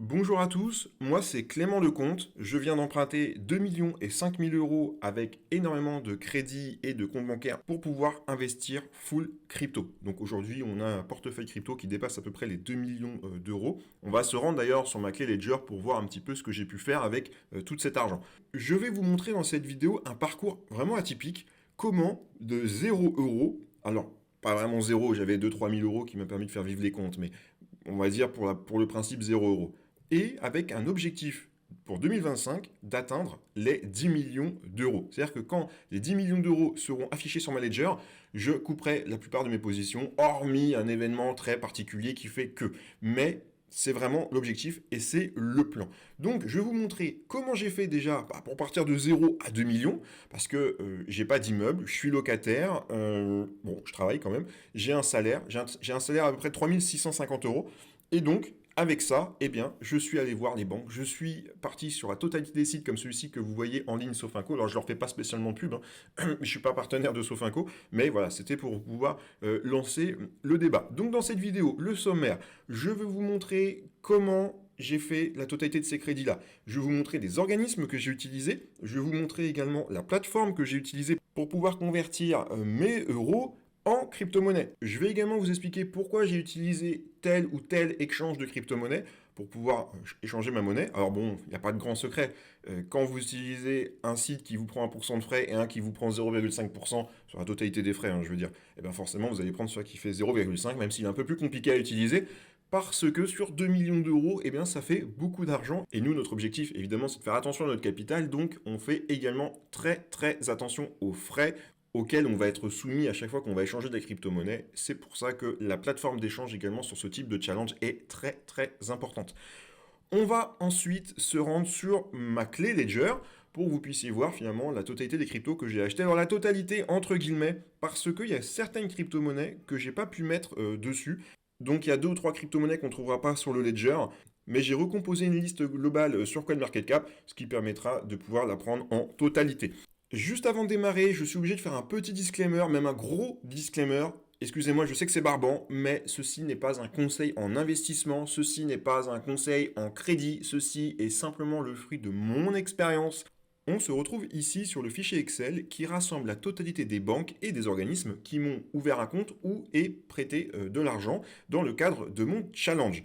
Bonjour à tous, moi c'est Clément Lecomte, je viens d'emprunter 2 millions et 5 000 euros avec énormément de crédits et de comptes bancaires pour pouvoir investir full crypto. Donc aujourd'hui on a un portefeuille crypto qui dépasse à peu près les 2 millions d'euros. On va se rendre d'ailleurs sur ma clé Ledger pour voir un petit peu ce que j'ai pu faire avec tout cet argent. Je vais vous montrer dans cette vidéo un parcours vraiment atypique, comment de 0 euros, alors pas vraiment zéro, j'avais 2-3 000 euros qui m'a permis de faire vivre les comptes, mais on va dire pour le principe 0 euros et avec un objectif pour 2025 d'atteindre les 10 millions d'euros. C'est-à-dire que quand les 10 millions d'euros seront affichés sur ma ledger, je couperai la plupart de mes positions, hormis un événement très particulier qui fait que. Mais c'est vraiment l'objectif et c'est le plan. Donc, je vais vous montrer comment j'ai fait déjà pour partir de 0 à 2 millions, parce que j'ai pas d'immeuble, je suis locataire, bon, je travaille quand même, j'ai un salaire, j'ai un salaire à peu près de 3650 euros, et donc, avec ça, eh bien, je suis allé voir les banques. Je suis parti sur la totalité des sites comme celui-ci que vous voyez en ligne Sofinco. Alors, je leur fais pas spécialement de pub, hein. Je suis pas partenaire de Sofinco, mais voilà, c'était pour pouvoir lancer le débat. Donc, dans cette vidéo, le sommaire, je vais vous montrer comment j'ai fait la totalité de ces crédits-là. Je vais vous montrer des organismes que j'ai utilisés. Je vais vous montrer également la plateforme que j'ai utilisée pour pouvoir convertir mes euros en crypto-monnaie. Je vais également vous expliquer pourquoi j'ai utilisé tel ou tel échange de crypto-monnaie pour pouvoir échanger ma monnaie. Alors bon, il n'y a pas de grand secret. Quand vous utilisez un site qui vous prend 1% de frais et un qui vous prend 0,5% sur la totalité des frais, je veux dire, et bien forcément vous allez prendre celui qui fait 0,5, même s'il est un peu plus compliqué à utiliser, parce que sur 2 millions d'euros, eh bien ça fait beaucoup d'argent. Et nous, notre objectif, évidemment, c'est de faire attention à notre capital, donc on fait également très attention aux frais auxquels on va être soumis à chaque fois qu'on va échanger des crypto-monnaies. C'est pour ça que la plateforme d'échange également sur ce type de challenge est très importante. On va ensuite se rendre sur ma clé Ledger pour que vous puissiez voir finalement la totalité des cryptos que j'ai achetés. Alors la totalité entre guillemets parce qu'il y a certaines crypto-monnaies que j'ai pas pu mettre dessus. Donc il y a 2 ou 3 crypto-monnaies qu'on ne trouvera pas sur le Ledger. Mais j'ai recomposé une liste globale sur CoinMarketCap, ce qui permettra de pouvoir la prendre en totalité. Juste avant de démarrer, je suis obligé de faire un petit disclaimer, même un gros disclaimer. Excusez-moi, je sais que c'est barbant, mais ceci n'est pas un conseil en investissement, ceci n'est pas un conseil en crédit, ceci est simplement le fruit de mon expérience. On se retrouve ici sur le fichier Excel qui rassemble la totalité des banques et des organismes qui m'ont ouvert un compte ou et prêté de l'argent dans le cadre de mon challenge.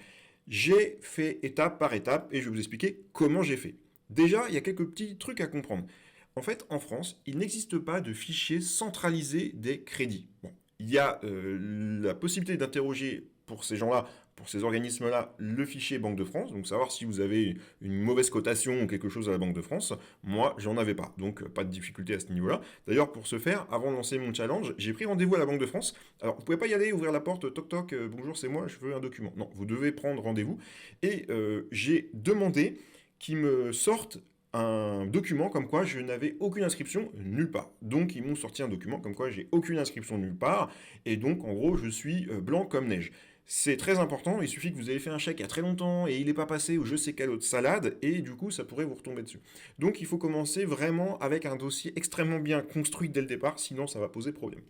J'ai fait étape par étape et je vais vous expliquer comment j'ai fait. Déjà, il y a quelques petits trucs à comprendre. En fait, en France, il n'existe pas de fichier centralisé des crédits. Bon, il y a la possibilité d'interroger pour ces gens-là, pour ces organismes-là, le fichier Banque de France, donc savoir si vous avez une mauvaise cotation ou quelque chose à la Banque de France. Moi, j'en avais pas, donc pas de difficulté à ce niveau-là. D'ailleurs, pour ce faire, avant de lancer mon challenge, j'ai pris rendez-vous à la Banque de France. Alors, vous pouvez pas y aller, ouvrir la porte, toc toc, bonjour, c'est moi, je veux un document. Non, vous devez prendre rendez-vous. Et j'ai demandé qu'ils me sortent un document comme quoi je n'avais aucune inscription nulle part. Donc ils m'ont sorti un document comme quoi j'ai aucune inscription nulle part, et donc en gros je suis blanc comme neige. C'est très important, il suffit que vous ayez fait un chèque il y a très longtemps et il n'est pas passé ou je sais quelle autre salade, et du coup ça pourrait vous retomber dessus. Donc il faut commencer vraiment avec un dossier extrêmement bien construit dès le départ, sinon ça va poser problème.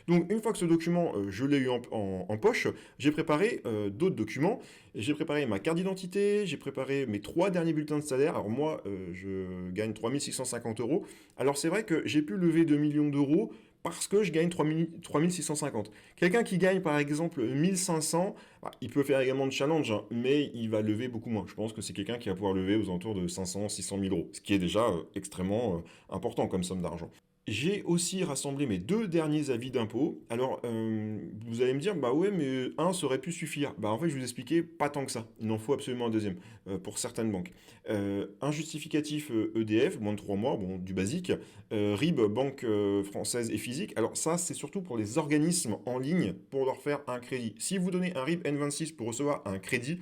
Donc une fois que ce document je l'ai eu en poche, j'ai préparé d'autres documents. J'ai préparé ma carte d'identité, j'ai préparé mes 3 derniers bulletins de salaire. Alors moi je gagne 3650 euros. Alors c'est vrai que j'ai pu lever 2 millions d'euros parce que je gagne 3650. Quelqu'un qui gagne par exemple 1500, il peut faire également de challenge, mais il va lever beaucoup moins. Je pense que c'est quelqu'un qui va pouvoir lever aux alentours de 500, 600 000 euros, ce qui est déjà extrêmement important comme somme d'argent. J'ai aussi rassemblé mes 2 derniers avis d'impôt. Alors, vous allez me dire, bah ouais, mais un ça aurait pu suffire. Bah en fait, je vais vous expliquer, pas tant que ça. Il en faut absolument un deuxième, pour certaines banques. Un justificatif EDF, moins de 3 mois, bon, du basique. RIB, banque française et physique. Alors ça, c'est surtout pour les organismes en ligne, pour leur faire un crédit. Si vous donnez un RIB N26 pour recevoir un crédit,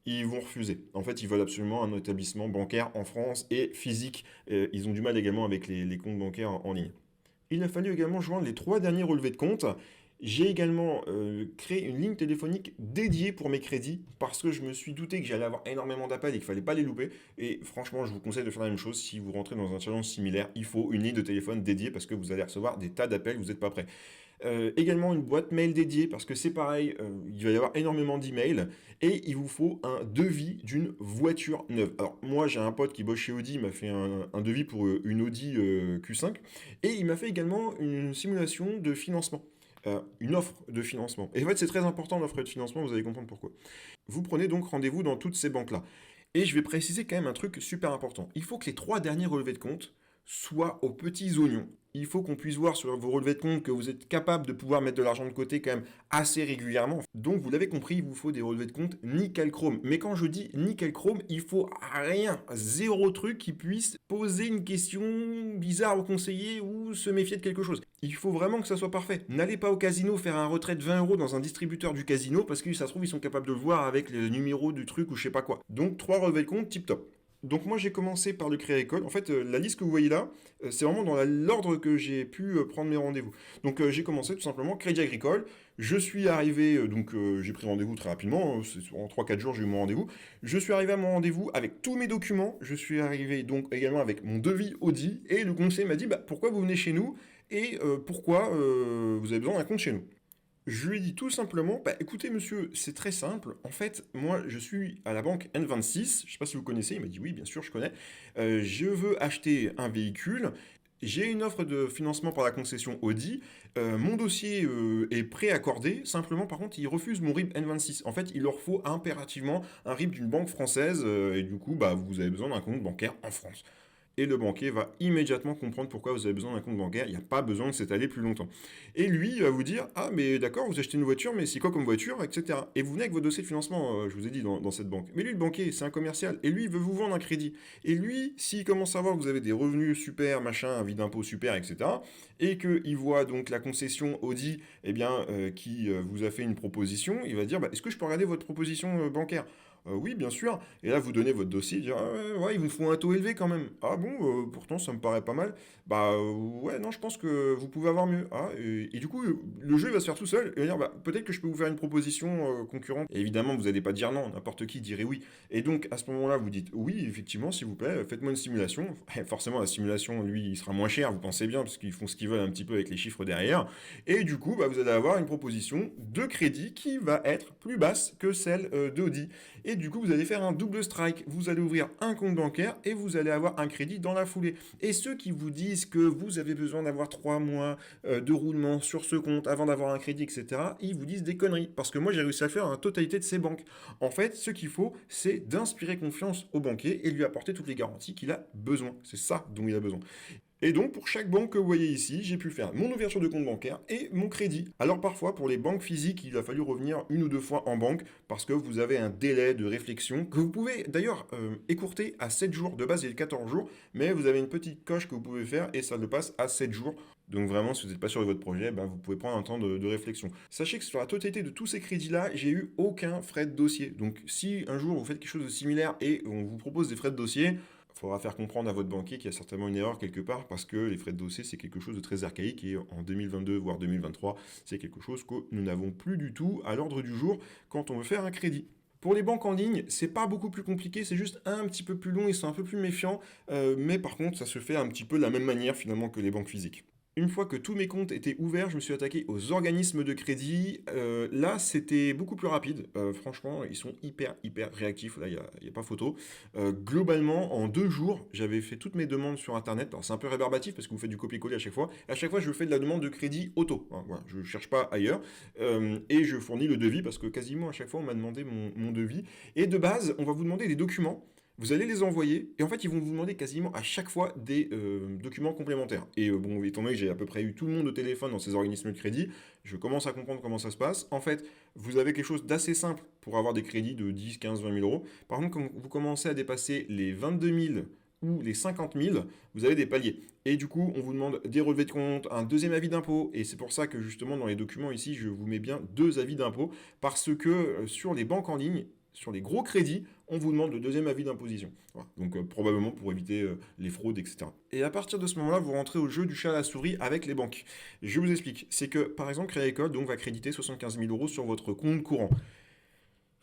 ils vont refuser. En fait, ils veulent absolument un établissement bancaire en France et physique. Ils ont du mal également avec les comptes bancaires en ligne. Il a fallu également joindre les 3 derniers relevés de compte. J'ai également créé une ligne téléphonique dédiée pour mes crédits parce que je me suis douté que j'allais avoir énormément d'appels et qu'il fallait pas les louper. Et franchement, je vous conseille de faire la même chose. Si vous rentrez dans un challenge similaire, il faut une ligne de téléphone dédiée parce que vous allez recevoir des tas d'appels, vous n'êtes pas prêt. Également une boîte mail dédiée parce que c'est pareil, il va y avoir énormément d'emails et il vous faut un devis d'une voiture neuve. Alors moi j'ai un pote qui bosse chez Audi, il m'a fait un devis pour une Audi Q5 et il m'a fait également une simulation de financement. Une offre de financement. Et en fait, c'est très important l'offre de financement, vous allez comprendre pourquoi. Vous prenez donc rendez-vous dans toutes ces banques-là. Et je vais préciser quand même un truc super important. Il faut que les 3 derniers relevés de compte soient aux petits oignons. Il faut qu'on puisse voir sur vos relevés de compte que vous êtes capable de pouvoir mettre de l'argent de côté quand même assez régulièrement. Donc vous l'avez compris, il vous faut des relevés de compte nickel chrome. Mais quand je dis nickel chrome, il faut rien, zéro truc qui puisse poser une question bizarre au conseiller ou se méfier de quelque chose. Il faut vraiment que ça soit parfait. N'allez pas au casino faire un retrait de 20 € dans un distributeur du casino parce que ça se trouve ils sont capables de le voir avec le numéro du truc ou je sais pas quoi. Donc 3 relevés de compte tip top. Donc moi j'ai commencé par le Crédit Agricole. En fait, la liste que vous voyez là, c'est vraiment dans l'ordre que j'ai pu prendre mes rendez-vous. Donc j'ai commencé tout simplement Crédit Agricole. Je suis arrivé, j'ai pris rendez-vous très rapidement, en 3-4 jours j'ai eu mon rendez-vous. Je suis arrivé à mon rendez-vous avec tous mes documents. Je suis arrivé donc également avec mon devis Audi. Et le conseiller m'a dit, bah, pourquoi vous venez chez nous et pourquoi vous avez besoin d'un compte chez nous. Je lui ai dit tout simplement, bah écoutez monsieur, c'est très simple. En fait, moi je suis à la banque N26, je ne sais pas si vous connaissez, il m'a dit oui, bien sûr, je connais. Je veux acheter un véhicule. J'ai une offre de financement par la concession Audi. Mon dossier est préaccordé. Simplement, par contre, ils refusent mon RIB N26. En fait, il leur faut impérativement un RIB d'une banque française. Et du coup, bah, vous avez besoin d'un compte bancaire en France. Et le banquier va immédiatement comprendre pourquoi vous avez besoin d'un compte bancaire. Il n'y a pas besoin de s'étaler plus longtemps. Et lui, il va vous dire, ah mais d'accord, vous achetez une voiture, mais c'est quoi comme voiture, etc. Et vous venez avec vos dossiers de financement, je vous ai dit, dans cette banque. Mais lui, le banquier, c'est un commercial. Et lui, il veut vous vendre un crédit. Et lui, s'il commence à voir que vous avez des revenus super, machin, un vie d'impôt super, etc. Et qu'il voit donc la concession Audi, eh bien, qui vous a fait une proposition, il va dire, bah, est-ce que je peux regarder votre proposition bancaire? Oui, bien sûr. Et là, vous donnez votre dossier, dire, ah, ouais, ouais, il vous faut un taux élevé quand même. Ah bon, pourtant, ça me paraît pas mal. Bah ouais, non, je pense que vous pouvez avoir mieux. Ah, et du coup, le jeu il va se faire tout seul. Et va dire, bah, peut-être que je peux vous faire une proposition concurrente. Et évidemment, vous n'allez pas dire non, n'importe qui dirait oui. Et donc, à ce moment-là, vous dites, oui, effectivement, s'il vous plaît, faites-moi une simulation. Forcément, la simulation, lui, il sera moins cher, vous pensez bien, parce qu'ils font ce qu'ils veulent un petit peu avec les chiffres derrière. Et du coup, bah, vous allez avoir une proposition de crédit qui va être plus basse que celle d'Audi. Et du coup, vous allez faire un double strike. Vous allez ouvrir un compte bancaire et vous allez avoir un crédit dans la foulée. Et ceux qui vous disent que vous avez besoin d'avoir 3 mois de roulement sur ce compte avant d'avoir un crédit, etc., ils vous disent des conneries. Parce que moi, j'ai réussi à le faire dans la totalité de ces banques. En fait, ce qu'il faut, c'est d'inspirer confiance au banquier et lui apporter toutes les garanties qu'il a besoin. C'est ça dont il a besoin. Et donc, pour chaque banque que vous voyez ici, j'ai pu faire mon ouverture de compte bancaire et mon crédit. Alors parfois, pour les banques physiques, il a fallu revenir 1 ou 2 fois en banque parce que vous avez un délai de réflexion que vous pouvez d'ailleurs écourter à 7 jours. De base, il est de 14 jours, mais vous avez une petite coche que vous pouvez faire et ça le passe à 7 jours. Donc vraiment, si vous n'êtes pas sûr de votre projet, ben, vous pouvez prendre un temps de réflexion. Sachez que sur la totalité de tous ces crédits-là, j'ai eu aucun frais de dossier. Donc si un jour vous faites quelque chose de similaire et on vous propose des frais de dossier, il faudra faire comprendre à votre banquier qu'il y a certainement une erreur quelque part parce que les frais de dossier, c'est quelque chose de très archaïque et en 2022, voire 2023, c'est quelque chose que nous n'avons plus du tout à l'ordre du jour quand on veut faire un crédit. Pour les banques en ligne, c'est pas beaucoup plus compliqué, c'est juste un petit peu plus long, ils sont un peu plus méfiants, mais par contre, ça se fait un petit peu de la même manière finalement que les banques physiques. Une fois que tous mes comptes étaient ouverts, je me suis attaqué aux organismes de crédit. Là, c'était beaucoup plus rapide. Franchement, ils sont hyper réactifs. Là, il y a pas photo. Globalement, en 2 jours, j'avais fait toutes mes demandes sur Internet. Alors, c'est un peu rébarbatif parce que vous faites du copier-coller à chaque fois. À chaque fois, je fais de la demande de crédit auto. Hein, voilà, je ne cherche pas ailleurs. Et je fournis le devis parce que quasiment à chaque fois, on m'a demandé mon devis. Et de base, on va vous demander des documents. Vous allez les envoyer et en fait ils vont vous demander quasiment à chaque fois des documents complémentaires. Et bon, étant donné que j'ai à peu près eu tout le monde au téléphone dans ces organismes de crédit, je commence à comprendre comment ça se passe. En fait, vous avez quelque chose d'assez simple pour avoir des crédits de 10, 15, 20 000 euros. Par contre, quand vous commencez à dépasser les 22 000 ou les 50 000, vous avez des paliers. Et du coup, on vous demande des relevés de compte, un deuxième avis d'impôt. Et c'est pour ça que justement, dans les documents ici, je vous mets bien 2 avis d'impôt. Parce que sur les banques en ligne, sur les gros crédits, on vous demande le deuxième avis d'imposition. Voilà. Donc probablement pour éviter les fraudes, etc. Et à partir de ce moment-là, vous rentrez au jeu du chat à la souris avec les banques. Je vous explique. C'est que par exemple, Crédit Agricole donc, va créditer 75 000 euros sur votre compte courant.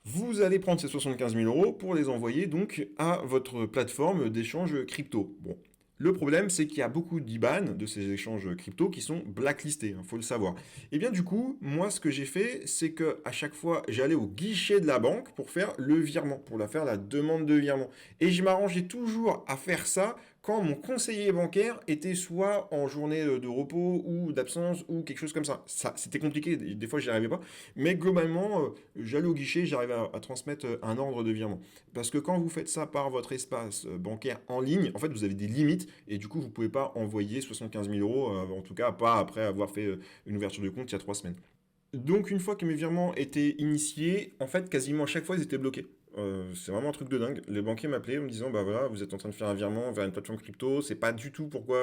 Vous allez prendre ces 75 000 euros pour les envoyer donc à votre plateforme d'échange crypto. Bon, Le problème, c'est qu'il y a beaucoup d'IBAN, de ces échanges crypto, qui sont blacklistés, il faut le savoir. Et bien du coup, moi, ce que j'ai fait, c'est que à chaque fois, j'allais au guichet de la banque pour faire le virement, pour faire la demande de virement. Et je m'arrangeais toujours à faire ça quand mon conseiller bancaire était soit en journée de repos ou d'absence ou quelque chose comme ça. Ça, c'était compliqué, des fois, j'y arrivais pas. Mais globalement, j'allais au guichet, j'arrivais à transmettre un ordre de virement. Parce que quand vous faites ça par votre espace bancaire en ligne, en fait, vous avez des limites et du coup, vous ne pouvez pas envoyer 75 000 euros, en tout cas pas après avoir fait une ouverture de compte il y a 3 semaines. Donc, une fois que mes virements étaient initiés, en fait, quasiment à chaque fois, ils étaient bloqués. C'est vraiment un truc de dingue. Les banquiers m'appelaient en me disant, bah voilà, vous êtes en train de faire un virement vers une plateforme crypto, c'est pas du tout pourquoi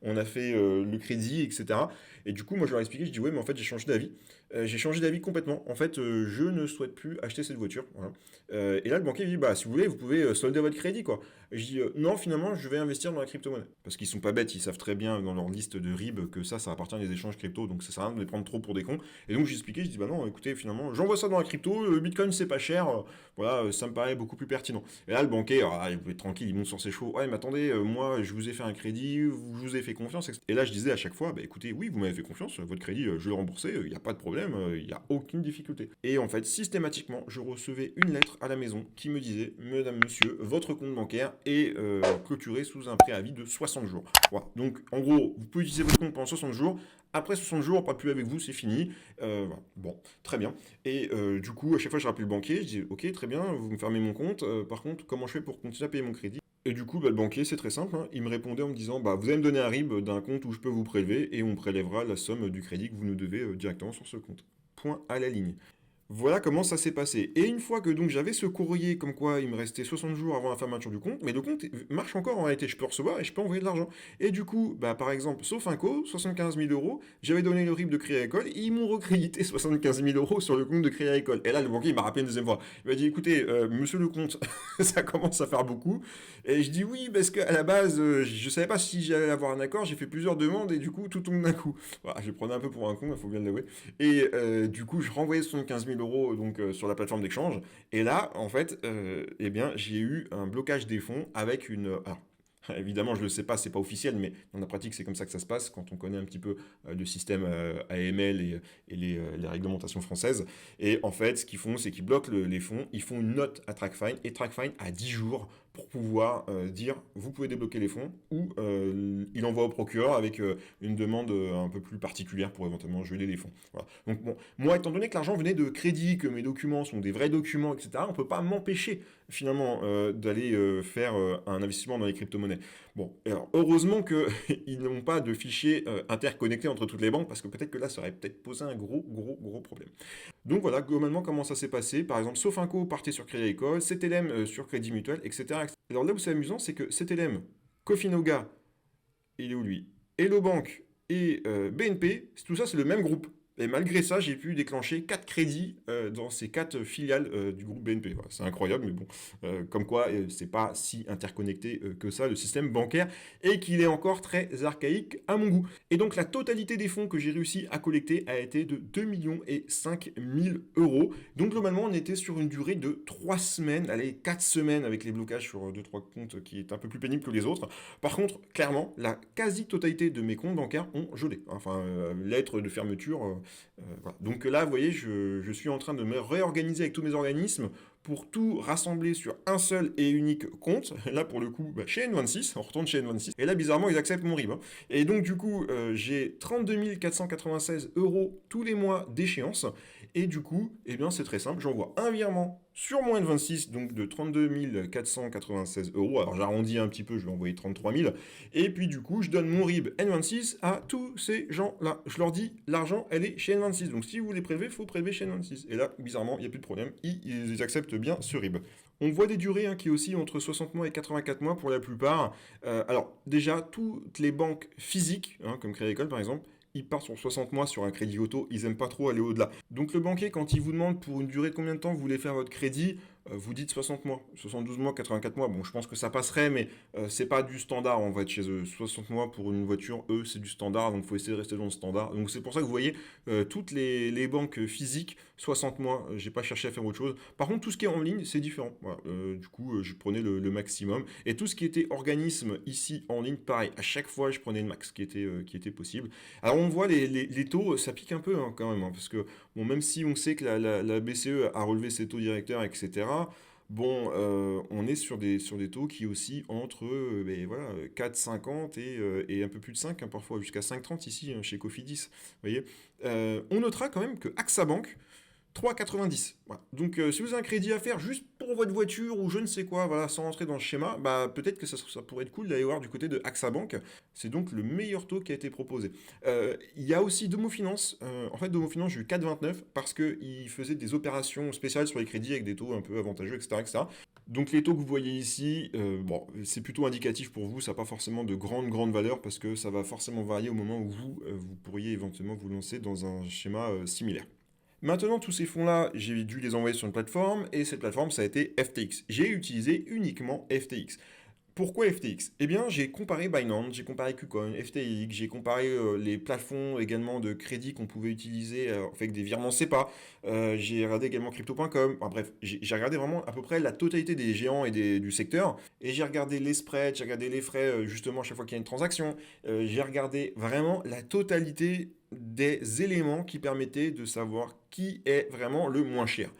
on a fait le crédit, etc. Et du coup, moi, je leur ai expliqué, je dis, ouais, mais en fait, j'ai changé d'avis. J'ai changé d'avis complètement. En fait, je ne souhaite plus acheter cette voiture. Voilà. Et là, le banquier dit, bah, si vous voulez, vous pouvez solder votre crédit, quoi. Et je dis, non, finalement, je vais investir dans la crypto-monnaie. Parce qu'ils sont pas bêtes, ils savent très bien dans leur liste de RIB que ça appartient à des échanges crypto, donc ça sert à rien de les prendre trop pour des cons. Et donc, j'ai expliqué, je dis, bah non, écoutez, finalement, j'envoie ça dans la crypto, le bitcoin, c'est pas cher, voilà, ça me paraît beaucoup plus pertinent. Et là, le banquier, il peut être tranquille, il monte sur ses chevaux. Ouais, mais attendez, moi, je vous ai fait un crédit, je vous ai fait confiance, etc. Et là, je disais à chaque fois, bah écoutez, oui, vous m'avez fait confiance, votre crédit, je l'ai remboursé, il n'y a pas de problème, il n'y a aucune difficulté. Et en fait, systématiquement, je recevais une lettre à la maison qui me disait, Madame, Monsieur, votre compte bancaire est clôturé sous un préavis de 60 jours. Voilà. Donc, en gros, vous pouvez utiliser votre compte pendant 60 jours. Après 60 jours, pas plus avec vous, c'est fini. Voilà. Bon, très bien. Et du coup, à chaque fois, je rappelle le banquier, je dis, ok, très bien, vous me fermez mon compte. Par contre, comment je fais pour continuer à payer mon crédit? Et du coup, bah, le banquier, c'est très simple, hein. Il me répondait en me disant, bah, vous allez me donner un RIB d'un compte où je peux vous prélever et on prélèvera la somme du crédit que vous nous devez directement sur ce compte. Point à la ligne. Voilà comment ça s'est passé. Et une fois que donc j'avais ce courrier comme quoi il me restait 60 jours avant la fermeture du compte, mais le compte marche encore en réalité, je peux recevoir et je peux envoyer de l'argent. Et du coup, bah, par exemple, sauf Inco, 75 000 euros, j'avais donné le RIB de Crédit Agricole, et ils m'ont recrédité 75 000 euros sur le compte de Crédit Agricole. Et là, le banquier il m'a rappelé une deuxième fois. Il m'a dit, écoutez, monsieur le compte, ça commence à faire beaucoup. Et je dis oui, parce qu'à la base, je savais pas si j'allais avoir un accord, j'ai fait plusieurs demandes et du coup, tout tombe d'un coup. Voilà, je prenais un peu pour un con, il faut bien l'avouer. Et du coup, je renvoyais 75 000 euros donc, sur la plateforme d'échange. Et là, en fait, eh bien, j'ai eu un blocage des fonds avec une. Alors, évidemment, je ne le sais pas, c'est pas officiel, mais dans la pratique, c'est comme ça que ça se passe quand on connaît un petit peu le système AML et les réglementations françaises. Et en fait, ce qu'ils font, c'est qu'ils bloquent les fonds, ils font une note à TrackFine, et TrackFine a 10 jours pour pouvoir dire vous pouvez débloquer les fonds, ou il envoie au procureur avec une demande un peu plus particulière pour éventuellement geler les fonds. Voilà. Donc bon, moi, étant donné que l'argent venait de crédit, que mes documents sont des vrais documents, etc., on ne peut pas m'empêcher finalement d'aller faire un investissement dans les crypto-monnaies. Bon, alors heureusement qu'ils n'ont pas de fichiers interconnectés entre toutes les banques, parce que peut-être que là, ça aurait peut-être posé un gros problème. Donc voilà, globalement, comment ça s'est passé. Par exemple, Sofinco partait sur Crédit Agricole, CTLM sur Crédit Mutuel, etc. Alors là où c'est amusant, c'est que CTLM, Cofinoga, il est où lui? Hello Bank et BNP, tout ça c'est le même groupe. Et malgré ça, j'ai pu déclencher 4 crédits dans ces 4 filiales du groupe BNP. Voilà, c'est incroyable, mais bon, comme quoi c'est pas si interconnecté que ça, le système bancaire, et qu'il est encore très archaïque à mon goût. Et donc la totalité des fonds que j'ai réussi à collecter a été de 2,5 millions d'euros. Donc globalement, on était sur une durée de 3 semaines, allez, 4 semaines avec les blocages sur deux trois comptes qui est un peu plus pénible que les autres. Par contre, clairement, la quasi-totalité de mes comptes bancaires ont gelé. Enfin, lettre de fermeture. Voilà. Donc là, vous voyez, je suis en train de me réorganiser avec tous mes organismes pour tout rassembler sur un seul et unique compte. Là, pour le coup, bah, chez N26, on retourne chez N26. Et là, bizarrement, ils acceptent mon RIB, hein. Et donc, du coup, j'ai 32 496 euros tous les mois d'échéance. Et du coup, eh bien, c'est très simple. J'envoie un virement sur mon N26, donc de 32 496 euros. Alors, j'arrondis un petit peu, je vais envoyer 33 000. Et puis, du coup, je donne mon RIB N26 à tous ces gens-là. Je leur dis, l'argent, elle est chez N26. Donc, si vous voulez prélever, il faut prélever chez N26. Et là, bizarrement, il n'y a plus de problème. Ils acceptent bien ce RIB. On voit des durées qui oscillent entre 60 mois et 84 mois pour la plupart. Alors, déjà, toutes les banques physiques, comme Crédit Agricole par exemple, ils partent sur 60 mois sur un crédit auto, ils aiment pas trop aller au-delà. Donc le banquier, quand il vous demande pour une durée de combien de temps vous voulez faire votre crédit, Vous dites 60 mois, 72 mois, 84 mois. Bon, je pense que ça passerait, mais c'est pas du standard en fait chez eux. 60 mois pour une voiture, eux, c'est du standard, donc il faut essayer de rester dans le standard. Donc c'est pour ça que vous voyez, toutes les banques physiques, 60 mois, j'ai pas cherché à faire autre chose. Par contre, tout ce qui est en ligne, c'est différent. Voilà. Du coup, je prenais le maximum. Et tout ce qui était organisme ici en ligne, pareil, à chaque fois, je prenais le max qui était possible. Alors on voit les taux, ça pique un peu hein, quand même, hein, parce que bon, même si on sait que la BCE a relevé ses taux directeurs, etc., bon, on est sur des taux qui oscillent entre ben, voilà, 4,50 et un peu plus de 5, hein, parfois, jusqu'à 5,30 ici, hein, chez Cofidis. Vous voyez. On notera quand même que AXA Bank, 3,90. Voilà. Donc, si vous avez un crédit à faire juste pour votre voiture ou je ne sais quoi, voilà, sans rentrer dans le schéma, bah, peut-être que ça pourrait être cool d'aller voir du côté de AXA Bank. C'est donc le meilleur taux qui a été proposé. Il y a aussi Domo Finance. En fait, Domo Finance, j'ai eu 4,29 parce qu'il faisait des opérations spéciales sur les crédits avec des taux un peu avantageux, etc. etc. Donc les taux que vous voyez ici, bon, c'est plutôt indicatif pour vous, ça n'a pas forcément de grande valeur parce que ça va forcément varier au moment où vous pourriez éventuellement vous lancer dans un schéma similaire. Maintenant, tous ces fonds-là, j'ai dû les envoyer sur une plateforme, et cette plateforme, ça a été FTX. J'ai utilisé uniquement FTX. Pourquoi FTX? Eh bien, j'ai comparé Binance, j'ai comparé KuCoin, FTX, j'ai comparé les plafonds également de crédit qu'on pouvait utiliser avec des virements SEPA. J'ai regardé également crypto.com. Enfin, bref, j'ai regardé vraiment à peu près la totalité des géants et du secteur. Et j'ai regardé les spreads, j'ai regardé les frais justement à chaque fois qu'il y a une transaction. J'ai regardé vraiment la totalité des éléments qui permettaient de savoir qui est vraiment le moins cher.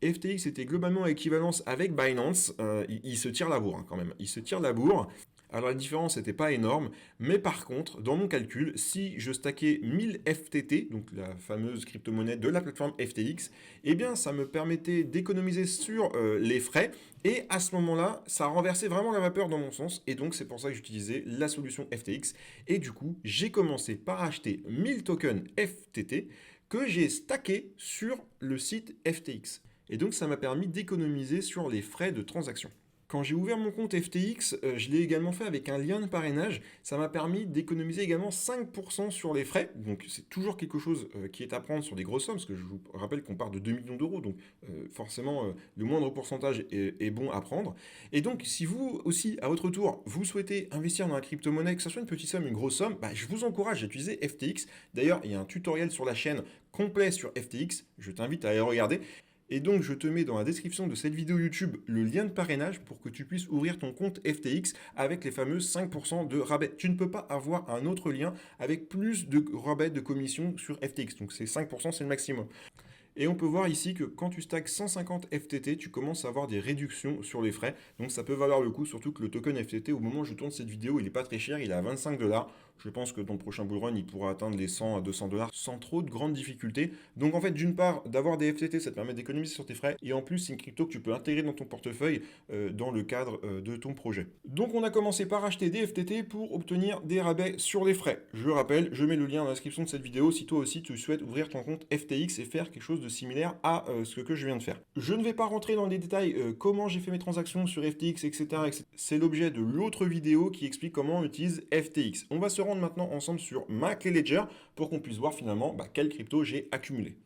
FTX était globalement à équivalence avec Binance. Il se tire la bourre hein, quand même. Il se tire la bourre. Alors la différence n'était pas énorme, mais par contre, dans mon calcul, si je stackais 1000 FTT, donc la fameuse crypto-monnaie de la plateforme FTX, eh bien ça me permettait d'économiser sur les frais, et à ce moment-là, ça renversait vraiment la vapeur dans mon sens, et donc c'est pour ça que j'utilisais la solution FTX, et du coup, j'ai commencé par acheter 1000 tokens FTT que j'ai stackés sur le site FTX. Et donc ça m'a permis d'économiser sur les frais de transaction. Quand j'ai ouvert mon compte FTX, je l'ai également fait avec un lien de parrainage. Ça m'a permis d'économiser également 5% sur les frais. Donc c'est toujours quelque chose qui est à prendre sur des grosses sommes, parce que je vous rappelle qu'on part de 2 millions d'euros. Donc forcément, le moindre pourcentage est bon à prendre. Et donc si vous aussi, à votre tour, vous souhaitez investir dans la crypto-monnaie, que ce soit une petite somme, une grosse somme, bah, je vous encourage à utiliser FTX. D'ailleurs, il y a un tutoriel sur la chaîne complet sur FTX. Je t'invite à aller regarder. Et donc, je te mets dans la description de cette vidéo YouTube le lien de parrainage pour que tu puisses ouvrir ton compte FTX avec les fameux 5% de rabais. Tu ne peux pas avoir un autre lien avec plus de rabais de commission sur FTX. Donc, c'est 5%, c'est le maximum. Et on peut voir ici que quand tu stacks 150 FTT, tu commences à avoir des réductions sur les frais. Donc ça peut valoir le coup, surtout que le token FTT, au moment où je tourne cette vidéo, il n'est pas très cher, il est à 25 dollars. Je pense que dans le prochain bull run, il pourra atteindre les 100 à 200 dollars sans trop de grandes difficultés. Donc en fait, d'une part, d'avoir des FTT, ça te permet d'économiser sur tes frais. Et en plus, c'est une crypto que tu peux intégrer dans ton portefeuille dans le cadre de ton projet. Donc on a commencé par acheter des FTT pour obtenir des rabais sur les frais. Je rappelle, je mets le lien dans la description de cette vidéo si toi aussi tu souhaites ouvrir ton compte FTX et faire quelque chose de similaire à ce que je viens de faire. Je ne vais pas rentrer dans les détails comment j'ai fait mes transactions sur FTX, etc. C'est l'objet de l'autre vidéo qui explique comment on utilise FTX. On va se rendre maintenant ensemble sur ma clé Ledger pour qu'on puisse voir finalement quelle crypto j'ai accumulé.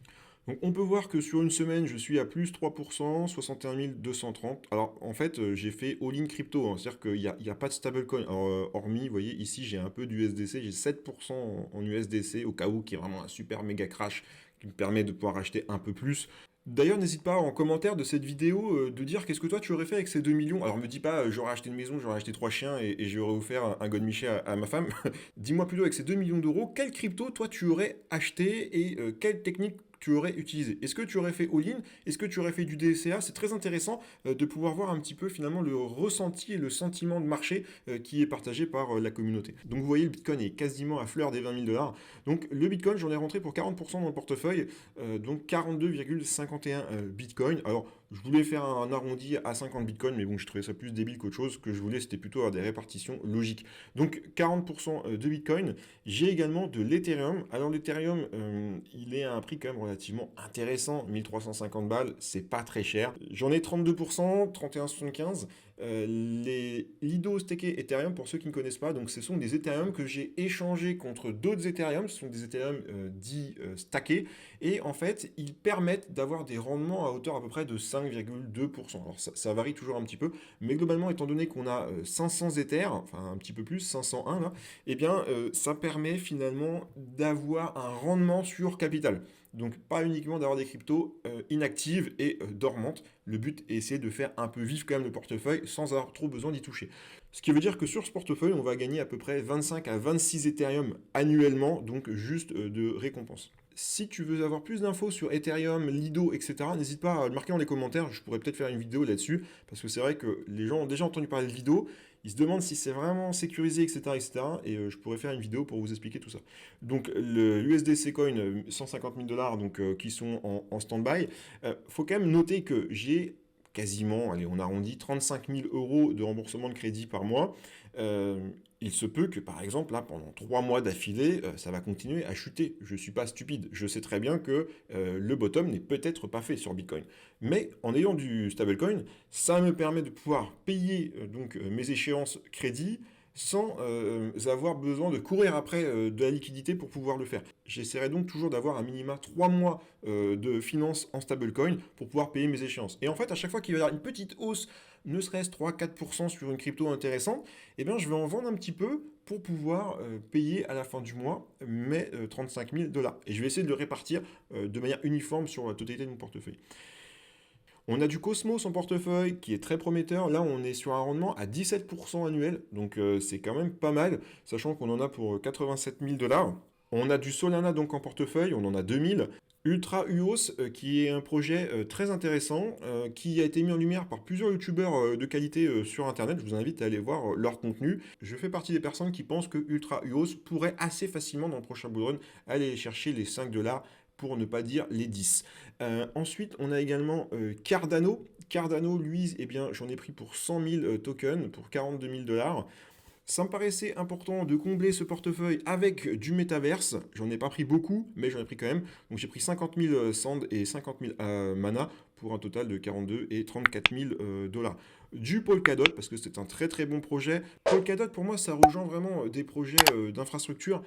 Donc on peut voir que sur une semaine, je suis à plus 3%, 61 230. Alors en fait, j'ai fait all-in crypto, hein, c'est-à-dire qu'il n'y a pas de stablecoin. Hormis, vous voyez, ici j'ai un peu d'USDC, j'ai 7% en USDC au cas où, qui est vraiment un super méga crash qui me permet de pouvoir acheter un peu plus. D'ailleurs, n'hésite pas en commentaire de cette vidéo de dire qu'est-ce que toi tu aurais fait avec ces 2 millions. Alors me dis pas j'aurais acheté une maison, j'aurais acheté 3 chiens et j'aurais offert un God Michel à ma femme. Dis-moi plutôt avec ces 2 millions d'euros, quelle crypto toi tu aurais acheté et quelle technique tu aurais utilisé. Est-ce que tu aurais fait all-in? Est-ce que tu aurais fait du DCA? C'est très intéressant de pouvoir voir un petit peu finalement le ressenti et le sentiment de marché qui est partagé par la communauté. Donc vous voyez, le Bitcoin est quasiment à fleur des 20 000 dollars. Donc le Bitcoin, j'en ai rentré pour 40% dans le portefeuille, donc 42,51 Bitcoin. Alors je voulais faire un arrondi à 50 Bitcoin, mais bon, je trouvais ça plus débile qu'autre chose. Ce que je voulais, c'était plutôt avoir des répartitions logiques. Donc 40% de Bitcoin. J'ai également de l'Ethereum. Alors l'Ethereum, il est à un prix quand même relativement intéressant, 1350 balles, c'est pas très cher. J'en ai 32%, 31,75. Les Lido stakés Ethereum, pour ceux qui ne connaissent pas, donc ce sont des Ethereum que j'ai échangés contre d'autres Ethereum. Ce sont des Ethereum dits stackés, et en fait, ils permettent d'avoir des rendements à hauteur à peu près de 5 5,2%. Alors ça varie toujours un petit peu, mais globalement, étant donné qu'on a 500 Ethers, enfin un petit peu plus, 501 là, eh bien ça permet finalement d'avoir un rendement sur capital. Donc pas uniquement d'avoir des cryptos inactives et dormantes. Le but est essayer de faire un peu vivre quand même le portefeuille sans avoir trop besoin d'y toucher. Ce qui veut dire que sur ce portefeuille, on va gagner à peu près 25 à 26 Ethereum annuellement, donc juste de récompense. Si tu veux avoir plus d'infos sur Ethereum, Lido, etc., n'hésite pas à le marquer dans les commentaires. Je pourrais peut-être faire une vidéo là-dessus, parce que c'est vrai que les gens ont déjà entendu parler de Lido, ils se demandent si c'est vraiment sécurisé, etc., etc., et je pourrais faire une vidéo pour vous expliquer tout ça. Donc l'USDC Coin, 150 000 dollars, donc qui sont en stand-by. Faut quand même noter que j'ai quasiment, allez, on arrondit 35 000 euros de remboursement de crédit par mois. Il se peut que, par exemple, là, pendant 3 mois d'affilée, ça va continuer à chuter. Je ne suis pas stupide. Je sais très bien que le bottom n'est peut-être pas fait sur Bitcoin. Mais en ayant du stablecoin, ça me permet de pouvoir payer mes échéances crédit sans avoir besoin de courir après de la liquidité pour pouvoir le faire. J'essaierai donc toujours d'avoir un minima 3 mois de finances en stablecoin pour pouvoir payer mes échéances. Et en fait, à chaque fois qu'il va y avoir une petite hausse, ne serait-ce 3-4% sur une crypto intéressante, eh bien, je vais en vendre un petit peu pour pouvoir payer à la fin du mois mes 35 000 dollars. Et je vais essayer de le répartir de manière uniforme sur la totalité de mon portefeuille. On a du Cosmos en portefeuille qui est très prometteur. Là, on est sur un rendement à 17% annuel, donc c'est quand même pas mal, sachant qu'on en a pour 87 000 dollars. On a du Solana donc en portefeuille, on en a 2000. Ultra UOS, qui est un projet très intéressant, qui a été mis en lumière par plusieurs youtubeurs de qualité sur internet. Je vous invite à aller voir leur contenu. Je fais partie des personnes qui pensent que Ultra UOS pourrait assez facilement dans le prochain bull run aller chercher les 5 dollars pour ne pas dire les 10. Ensuite, on a également Cardano. Cardano, lui, eh bien, j'en ai pris pour 100 000 tokens, pour 42 000 dollars. Ça me paraissait important de combler ce portefeuille avec du métaverse. J'en ai pas pris beaucoup, mais j'en ai pris quand même. Donc j'ai pris 50 000 sand et 50 000 mana pour un total de 42 et 34 000 dollars. Du Polkadot, parce que c'est un très très bon projet. Polkadot, pour moi, ça rejoint vraiment des projets d'infrastructure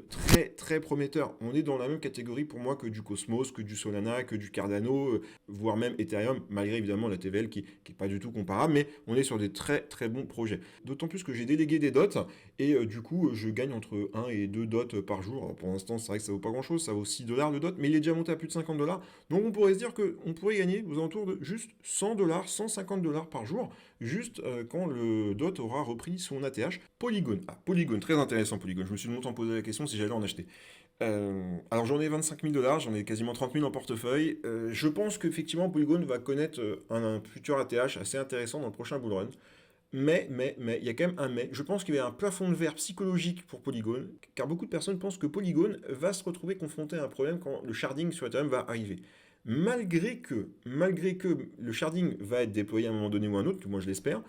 très très prometteurs. On est dans la même catégorie pour moi que du Cosmos, que du Solana, que du Cardano, voire même Ethereum, malgré évidemment la TVL qui n'est pas du tout comparable, mais on est sur des très très bons projets. D'autant plus que j'ai délégué des dots et du coup je gagne entre 1 et 2 dots par jour. Alors, pour l'instant, c'est vrai que ça vaut pas grand chose, ça vaut 6 dollars le dot, mais il est déjà monté à plus de 50 dollars. Donc on pourrait se dire qu'on pourrait gagner aux alentours de juste 100 dollars, 150 dollars par jour, juste quand le dot aura repris son ATH. Polygon. Ah, Polygon, très intéressant Polygon. Je me suis longtemps posé la question si j'allais en acheter. Alors j'en ai 25 000 dollars, j'en ai quasiment 30 000 en portefeuille. Je pense qu'effectivement Polygon va connaître un futur ATH assez intéressant dans le prochain bull run. Mais, il y a quand même un mais. Je pense qu'il y a un plafond de verre psychologique pour Polygon, car beaucoup de personnes pensent que Polygon va se retrouver confronté à un problème quand le sharding sur Ethereum va arriver. Malgré que le sharding va être déployé à un moment donné ou à un autre, que moi je l'espère,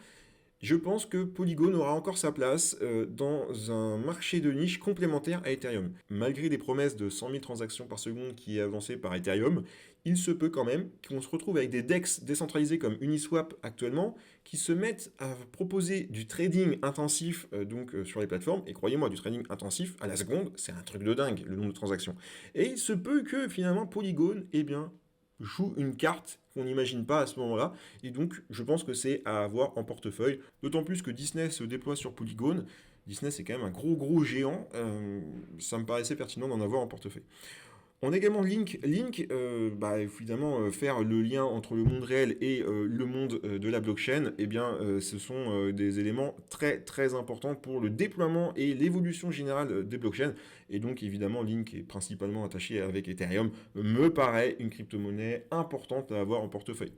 je pense que Polygon aura encore sa place dans un marché de niche complémentaire à Ethereum. Malgré les promesses de 100 000 transactions par seconde qui est avancée par Ethereum, il se peut quand même qu'on se retrouve avec des DEX décentralisés comme Uniswap actuellement qui se mettent à proposer du trading intensif sur les plateformes. Et croyez-moi, du trading intensif à la seconde, c'est un truc de dingue le nombre de transactions. Et il se peut que finalement Polygon, eh bien, joue une carte qu'on n'imagine pas à ce moment-là. Et donc, je pense que c'est à avoir en portefeuille. D'autant plus que Disney se déploie sur Polygon. Disney, c'est quand même un gros, gros géant. Ça me paraissait pertinent d'en avoir en portefeuille. On a également Link. Link, évidemment, faire le lien entre le monde réel et le monde de la blockchain, eh bien, ce sont des éléments très très importants pour le déploiement et l'évolution générale des blockchains. Et donc, évidemment, Link est principalement attaché avec Ethereum, me paraît une crypto-monnaie importante à avoir en portefeuille.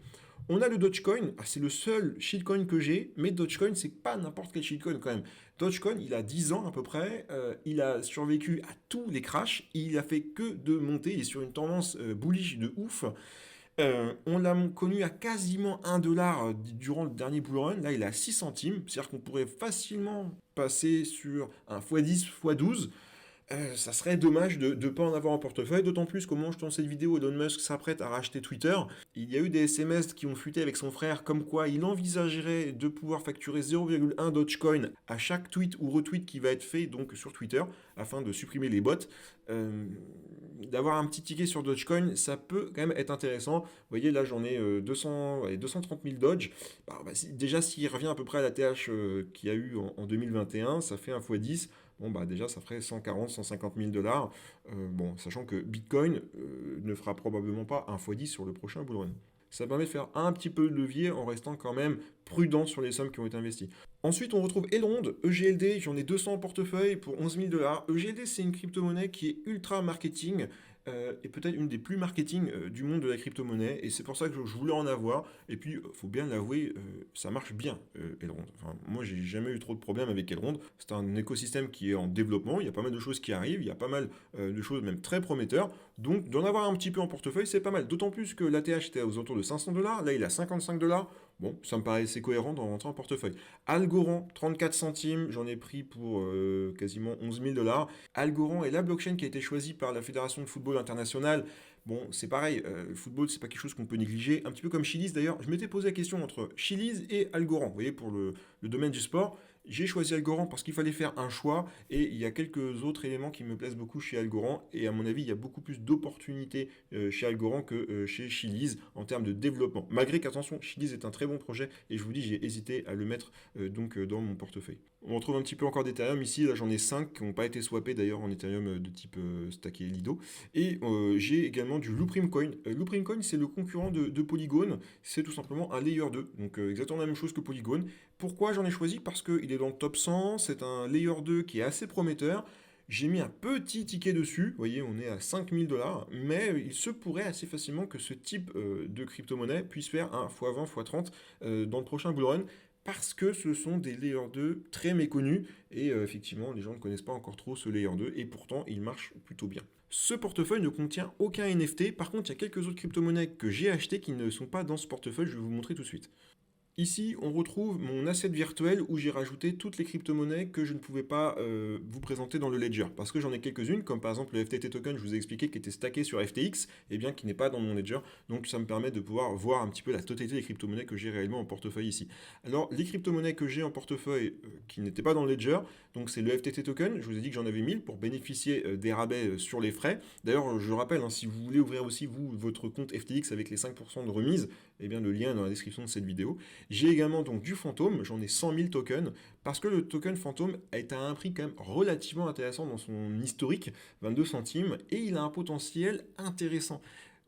On a le Dogecoin, c'est le seul shitcoin que j'ai, mais Dogecoin, c'est pas n'importe quel shitcoin quand même. Dogecoin, il a 10 ans à peu près, il a survécu à tous les crashs, il a fait que de monter, il est sur une tendance bullish de ouf. On l'a connu à quasiment 1 dollar durant le dernier bull run, là il est à 6 centimes, c'est-à-dire qu'on pourrait facilement passer sur un x10, x12. Ça serait dommage de ne pas en avoir en portefeuille, d'autant plus qu'au moment où je tourne cette vidéo, Elon Musk s'apprête à racheter Twitter. Il y a eu des SMS qui ont fuité avec son frère comme quoi il envisagerait de pouvoir facturer 0,1 Dogecoin à chaque tweet ou retweet qui va être fait donc sur Twitter afin de supprimer les bots. Euh, D'avoir un petit ticket sur Dogecoin, ça peut quand même être intéressant. Vous voyez, là j'en ai 200, allez, 230 000 Doge. Déjà, s'il revient à peu près à la TH qu'il y a eu en 2021, ça fait un x 10. Bon, bah déjà, ça ferait 140, 150 000 dollars. Bon, sachant que Bitcoin ne fera probablement pas un x 10 sur le prochain bull run. Ça permet de faire un petit peu de levier en restant quand même prudent sur les sommes qui ont été investies. Ensuite, on retrouve Elrond, EGLD, j'en ai 200 en portefeuille pour 11 000 dollars. EGLD, c'est une crypto-monnaie qui est ultra marketing et peut-être une des plus marketing du monde de la crypto-monnaie. Et c'est pour ça que je voulais en avoir. Et puis, faut bien l'avouer, ça marche bien, Elrond. Enfin, moi, j'ai jamais eu trop de problèmes avec Elrond. C'est un écosystème qui est en développement. Il y a pas mal de choses qui arrivent. Il y a pas mal de choses même très prometteurs. Donc, d'en avoir un petit peu en portefeuille, c'est pas mal. D'autant plus que l'ATH était aux alentours de 500 dollars. Là, il a 55 dollars. Bon, ça me paraissait cohérent d'en rentrer en portefeuille. Algorand, 34 centimes, j'en ai pris pour quasiment 11 000 dollars. Algorand est la blockchain qui a été choisie par la Fédération de football internationale. Bon, c'est pareil, le football, c'est pas quelque chose qu'on peut négliger. Un petit peu comme Chiliz d'ailleurs. Je m'étais posé la question entre Chiliz et Algorand. Vous voyez, pour le domaine du sport, j'ai choisi Algorand parce qu'il fallait faire un choix et il y a quelques autres éléments qui me plaisent beaucoup chez Algorand et à mon avis il y a beaucoup plus d'opportunités chez Algorand que chez Chiliz en termes de développement. Malgré qu'attention, Chiliz est un très bon projet et je vous dis j'ai hésité à le mettre dans mon portefeuille. On retrouve un petit peu encore d'Ethereum ici, là j'en ai 5 qui n'ont pas été swappés d'ailleurs en Ethereum de type stacké Lido. Et j'ai également du Loopring Coin. Loopring Coin c'est le concurrent de Polygon, c'est tout simplement un layer 2, donc exactement la même chose que Polygon. Pourquoi j'en ai choisi? Parce qu'il est dans le top 100, c'est un layer 2 qui est assez prometteur. J'ai mis un petit ticket dessus, vous voyez, on est à 5000 dollars, mais il se pourrait assez facilement que ce type de crypto-monnaie puisse faire un x20, x30 dans le prochain bull run, parce que ce sont des layer 2 très méconnus, et effectivement, les gens ne connaissent pas encore trop ce layer 2, et pourtant, il marche plutôt bien. Ce portefeuille ne contient aucun NFT, par contre, il y a quelques autres crypto-monnaies que j'ai achetées qui ne sont pas dans ce portefeuille, je vais vous montrer tout de suite. Ici, on retrouve mon asset virtuel où j'ai rajouté toutes les crypto-monnaies que je ne pouvais pas vous présenter dans le ledger. Parce que j'en ai quelques-unes, comme par exemple le FTT token, je vous ai expliqué, qui était stacké sur FTX, et bien qui n'est pas dans mon ledger. Donc ça me permet de pouvoir voir un petit peu la totalité des crypto-monnaies que j'ai réellement en portefeuille ici. Alors, les crypto-monnaies que j'ai en portefeuille qui n'étaient pas dans le ledger, donc c'est le FTT token, je vous ai dit que j'en avais 1000 pour bénéficier des rabais sur les frais. D'ailleurs, je rappelle, hein, si vous voulez ouvrir aussi, vous, votre compte FTX avec les 5% de remise, eh bien le lien est dans la description de cette vidéo. J'ai également donc du fantôme, j'en ai 100 000 tokens, parce que le token fantôme est à un prix quand même relativement intéressant dans son historique, 22 centimes, et il a un potentiel intéressant.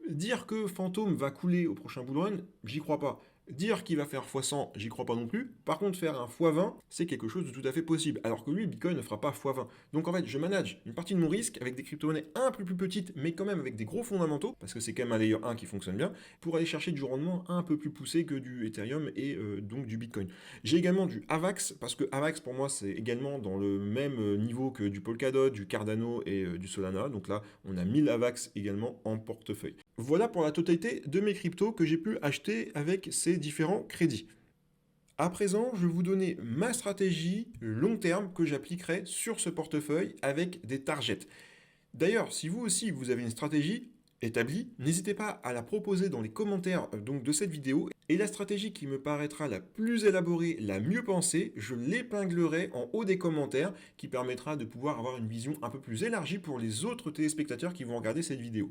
Dire que fantôme va couler au prochain bull run, j'y crois pas. Dire qu'il va faire x100, j'y crois pas non plus. Par contre, faire un x20, c'est quelque chose de tout à fait possible. Alors que lui, Bitcoin ne fera pas x20. Donc en fait, je manage une partie de mon risque avec des crypto-monnaies un peu plus petites, mais quand même avec des gros fondamentaux, parce que c'est quand même un layer 1 qui fonctionne bien, pour aller chercher du rendement un peu plus poussé que du Ethereum et donc du Bitcoin. J'ai également du AVAX, parce que AVAX pour moi c'est également dans le même niveau que du Polkadot, du Cardano et du Solana. Donc là, on a 1000 AVAX également en portefeuille. Voilà pour la totalité de mes cryptos que j'ai pu acheter avec ces différents crédits. À présent, je vais vous donner ma stratégie long terme que j'appliquerai sur ce portefeuille avec des targets. D'ailleurs, si vous aussi vous avez une stratégie établie, n'hésitez pas à la proposer dans les commentaires donc, de cette vidéo. Et la stratégie qui me paraîtra la plus élaborée, la mieux pensée, je l'épinglerai en haut des commentaires, qui permettra de pouvoir avoir une vision un peu plus élargie pour les autres téléspectateurs qui vont regarder cette vidéo.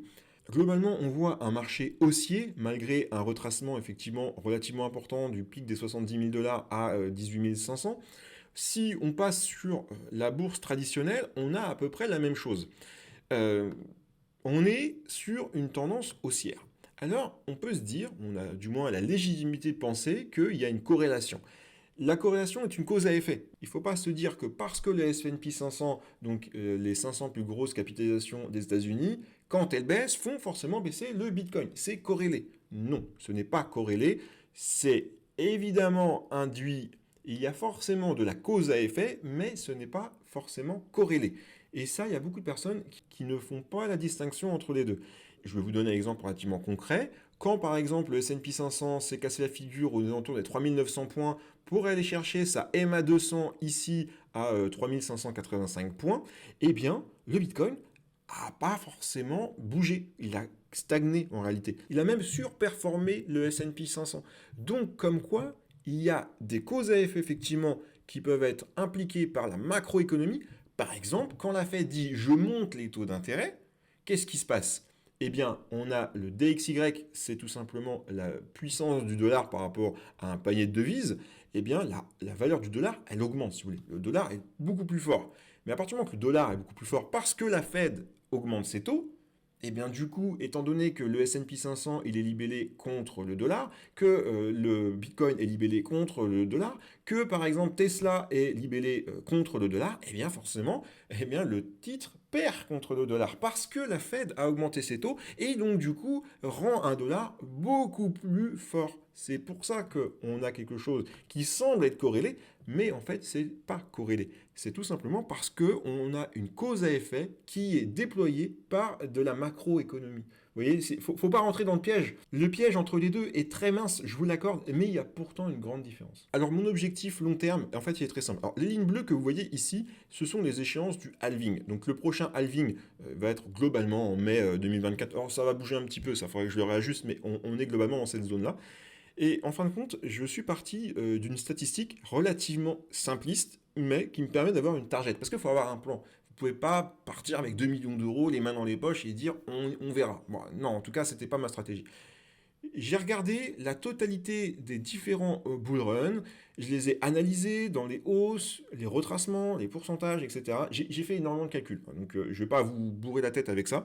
Globalement, on voit un marché haussier, malgré un retracement effectivement relativement important du pic des 70 000 dollars à 18 500. Si on passe sur la bourse traditionnelle, on a à peu près la même chose. On est sur une tendance haussière. Alors, on peut se dire, on a du moins la légitimité de penser qu'il y a une corrélation. La corrélation est une cause à effet. Il ne faut pas se dire que parce que le S&P 500, donc les 500 plus grosses capitalisations des États-Unis, quand elles baissent, font forcément baisser le Bitcoin. C'est corrélé. Non, ce n'est pas corrélé. C'est évidemment induit. Il y a forcément de la cause à effet, mais ce n'est pas forcément corrélé. Et ça, il y a beaucoup de personnes qui ne font pas la distinction entre les deux. Je vais vous donner un exemple relativement concret. Quand par exemple le S&P 500 s'est cassé la figure aux alentours des 3900 points pour aller chercher sa MA200 ici à 3585 points, eh bien, le Bitcoin n'a pas forcément bougé. Il a stagné en réalité. Il a même surperformé le S&P 500. Donc, comme quoi, il y a des causes à effet, effectivement, qui peuvent être impliquées par la macroéconomie. Par exemple, quand la Fed dit je monte les taux d'intérêt, qu'est-ce qui se passe? Eh bien, on a le DXY, c'est tout simplement la puissance du dollar par rapport à un panier de devises. Eh bien, la valeur du dollar, elle augmente, si vous voulez. Le dollar est beaucoup plus fort. Mais à partir du moment que le dollar est beaucoup plus fort parce que la Fed augmente ses taux, et bien du coup, étant donné que le S&P 500 il est libellé contre le dollar, que le Bitcoin est libellé contre le dollar, que par exemple Tesla est libellé contre le dollar, et bien forcément, eh bien le titre perd contre le dollar parce que la Fed a augmenté ses taux et donc du coup rend un dollar beaucoup plus fort. C'est pour ça qu'on a quelque chose qui semble être corrélé, mais en fait c'est pas corrélé. C'est tout simplement parce qu'on a une cause à effet qui est déployée par de la macroéconomie. Vous voyez, il ne faut pas rentrer dans le piège. Le piège entre les deux est très mince, je vous l'accorde, mais il y a pourtant une grande différence. Alors mon objectif long terme, en fait, il est très simple. Alors, les lignes bleues que vous voyez ici, ce sont les échéances du halving. Donc le prochain halving va être globalement en mai 2024. Alors ça va bouger un petit peu, ça faudrait que je le réajuste, mais on est globalement dans cette zone-là. Et en fin de compte, je suis parti d'une statistique relativement simpliste, mais qui me permet d'avoir une target. Parce qu'il faut avoir un plan. Vous ne pouvez pas partir avec 2 millions d'euros, les mains dans les poches et dire on verra. Bon, non, en tout cas, ce n'était pas ma stratégie. J'ai regardé la totalité des différents bull runs, je les ai analysés dans les hausses, les retracements, les pourcentages, etc. J'ai fait énormément de calculs, donc je ne vais pas vous bourrer la tête avec ça.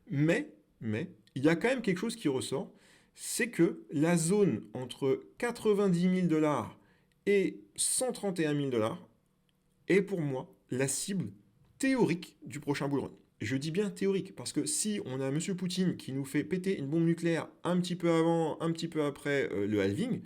Mais, il y a quand même quelque chose qui ressort, c'est que la zone entre 90 000 dollars et 131 000 dollars est pour moi la cible théorique du prochain bull run. Je dis bien théorique, parce que si on a M. Poutine qui nous fait péter une bombe nucléaire un petit peu avant, un petit peu après le halving,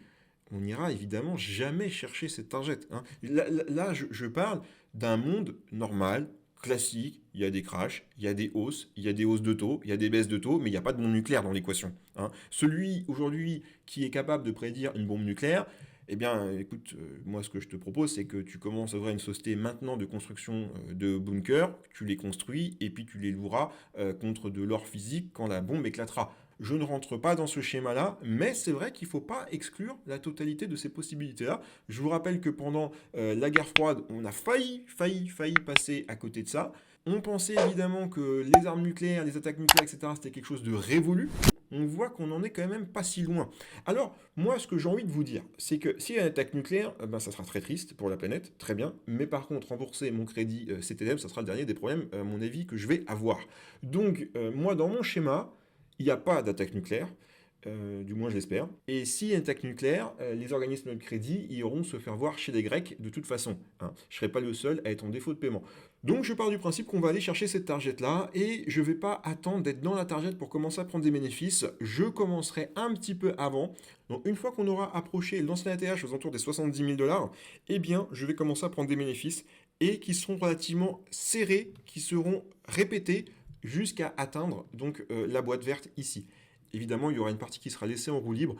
on n'ira évidemment jamais chercher cette target. Hein. Là, je parle d'un monde normal, classique, il y a des crashs, il y a des hausses, il y a des hausses de taux, il y a des baisses de taux, mais il n'y a pas de bombe nucléaire dans l'équation. Hein. Celui aujourd'hui qui est capable de prédire une bombe nucléaire, eh bien, écoute, moi ce que je te propose, c'est que tu commences à ouvrir une société maintenant de construction de bunkers, tu les construis et puis tu les loueras contre de l'or physique quand la bombe éclatera. Je ne rentre pas dans ce schéma-là, mais c'est vrai qu'il ne faut pas exclure la totalité de ces possibilités-là. Je vous rappelle que pendant la guerre froide, on a failli passer à côté de ça. On pensait évidemment que les armes nucléaires, les attaques nucléaires, etc., c'était quelque chose de révolu. On voit qu'on n'en est quand même pas si loin. Alors, moi, ce que j'ai envie de vous dire, c'est que s'il y a une attaque nucléaire, ben, ça sera très triste pour la planète, très bien. Mais par contre, rembourser mon crédit CTLM, ça sera le dernier des problèmes, à mon avis, que je vais avoir. Donc, moi, dans mon schéma, il n'y a pas d'attaque nucléaire. Du moins je l'espère. Et s'il y a une attaque nucléaire, les organismes de crédit iront se faire voir chez les Grecs de toute façon. Hein. Je ne serai pas le seul à être en défaut de paiement. Donc je pars du principe qu'on va aller chercher cette target-là et je ne vais pas attendre d'être dans la target pour commencer à prendre des bénéfices. Je commencerai un petit peu avant. Donc une fois qu'on aura approché l'ancien ATH aux alentours des 70 000 dollars, eh bien je vais commencer à prendre des bénéfices et qui seront relativement serrés, qui seront répétés jusqu'à atteindre donc la boîte verte ici. Évidemment, il y aura une partie qui sera laissée en roue libre,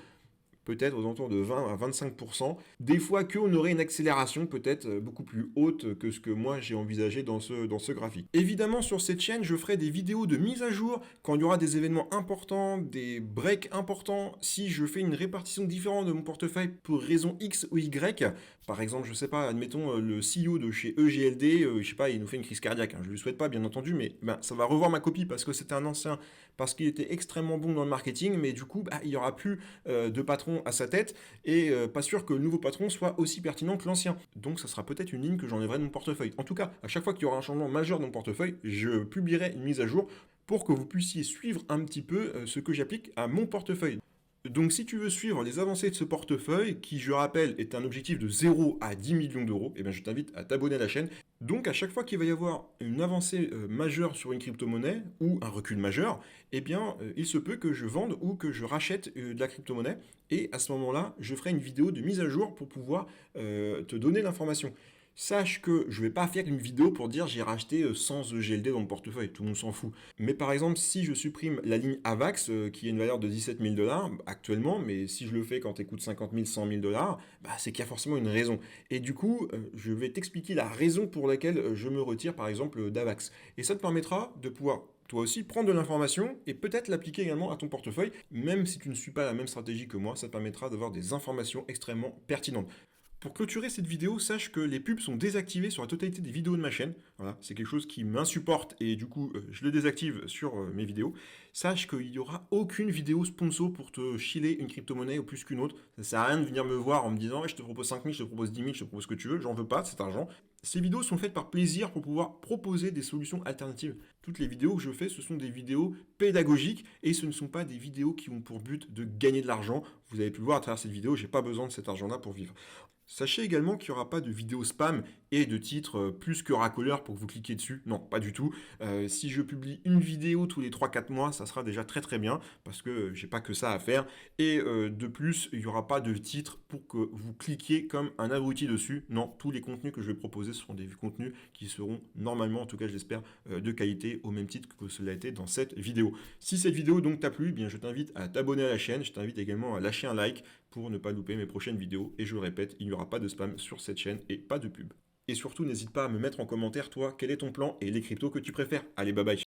peut-être aux alentours de 20 à 25%. Des fois qu'on aurait une accélération peut-être beaucoup plus haute que ce que moi j'ai envisagé dans ce graphique. Évidemment, sur cette chaîne, je ferai des vidéos de mise à jour quand il y aura des événements importants, des breaks importants, si je fais une répartition différente de mon portefeuille pour raison X ou Y. Par exemple, je sais pas, admettons le CEO de chez EGLD, je sais pas, il nous fait une crise cardiaque. Hein, je ne lui souhaite pas, bien entendu, mais ben, ça va revoir ma copie parce que c'était un ancien, parce qu'il était extrêmement bon dans le marketing, mais du coup, bah, il n'y aura plus de patron à sa tête et pas sûr que le nouveau patron soit aussi pertinent que l'ancien. Donc ça sera peut-être une ligne que j'enlèverai de mon portefeuille. En tout cas, à chaque fois qu'il y aura un changement majeur dans mon portefeuille, je publierai une mise à jour pour que vous puissiez suivre un petit peu ce que j'applique à mon portefeuille. Donc si tu veux suivre les avancées de ce portefeuille, qui je rappelle est un objectif de 0 à 10 millions d'euros, eh bien, je t'invite à t'abonner à la chaîne. Donc à chaque fois qu'il va y avoir une avancée majeure sur une crypto-monnaie ou un recul majeur, eh bien il se peut que je vende ou que je rachète de la crypto-monnaie. Et à ce moment-là, je ferai une vidéo de mise à jour pour pouvoir te donner l'information. Sache que je vais pas faire une vidéo pour dire j'ai racheté 100 EGLD dans mon portefeuille, tout le monde s'en fout. Mais par exemple, si je supprime la ligne AVAX, qui a une valeur de 17 000 dollars actuellement, mais si je le fais quand elle coûte 50 000, 100 000 dollars, bah, c'est qu'il y a forcément une raison. Et du coup, je vais t'expliquer la raison pour laquelle je me retire par exemple d'AVAX. Et ça te permettra de pouvoir toi aussi prendre de l'information et peut-être l'appliquer également à ton portefeuille, même si tu ne suis pas la même stratégie que moi, ça te permettra d'avoir des informations extrêmement pertinentes. Pour clôturer cette vidéo, sache que les pubs sont désactivées sur la totalité des vidéos de ma chaîne. Voilà, c'est quelque chose qui m'insupporte et du coup, je le désactive sur mes vidéos. Sache qu'il n'y aura aucune vidéo sponsor pour te chiller une crypto-monnaie ou plus qu'une autre. Ça sert à rien de venir me voir en me disant je te propose 5 000, je te propose 10 000, je te propose ce que tu veux. J'en veux pas de cet argent. Ces vidéos sont faites par plaisir pour pouvoir proposer des solutions alternatives. Toutes les vidéos que je fais, ce sont des vidéos pédagogiques et ce ne sont pas des vidéos qui ont pour but de gagner de l'argent. Vous avez pu le voir à travers cette vidéo, j'ai pas besoin de cet argent-là pour vivre. Sachez également qu'il n'y aura pas de vidéos spam et de titres plus que racoleurs pour que vous cliquiez dessus. Non, pas du tout. Si je publie une vidéo tous les 3-4 mois, ça sera déjà très très bien parce que j'ai pas que ça à faire. Et de plus, il n'y aura pas de titre pour que vous cliquiez comme un abruti dessus. Non, tous les contenus que je vais proposer seront des contenus qui seront normalement, en tout cas je l'espère, de qualité au même titre que cela a été dans cette vidéo. Si cette vidéo donc t'a plu, eh bien je t'invite à t'abonner à la chaîne. Je t'invite également à lâcher un like pour ne pas louper mes prochaines vidéos. Et je le répète, il n'y aura pas de spam sur cette chaîne et pas de pub. Et surtout, n'hésite pas à me mettre en commentaire, toi, quel est ton plan et les cryptos que tu préfères. Allez, bye bye.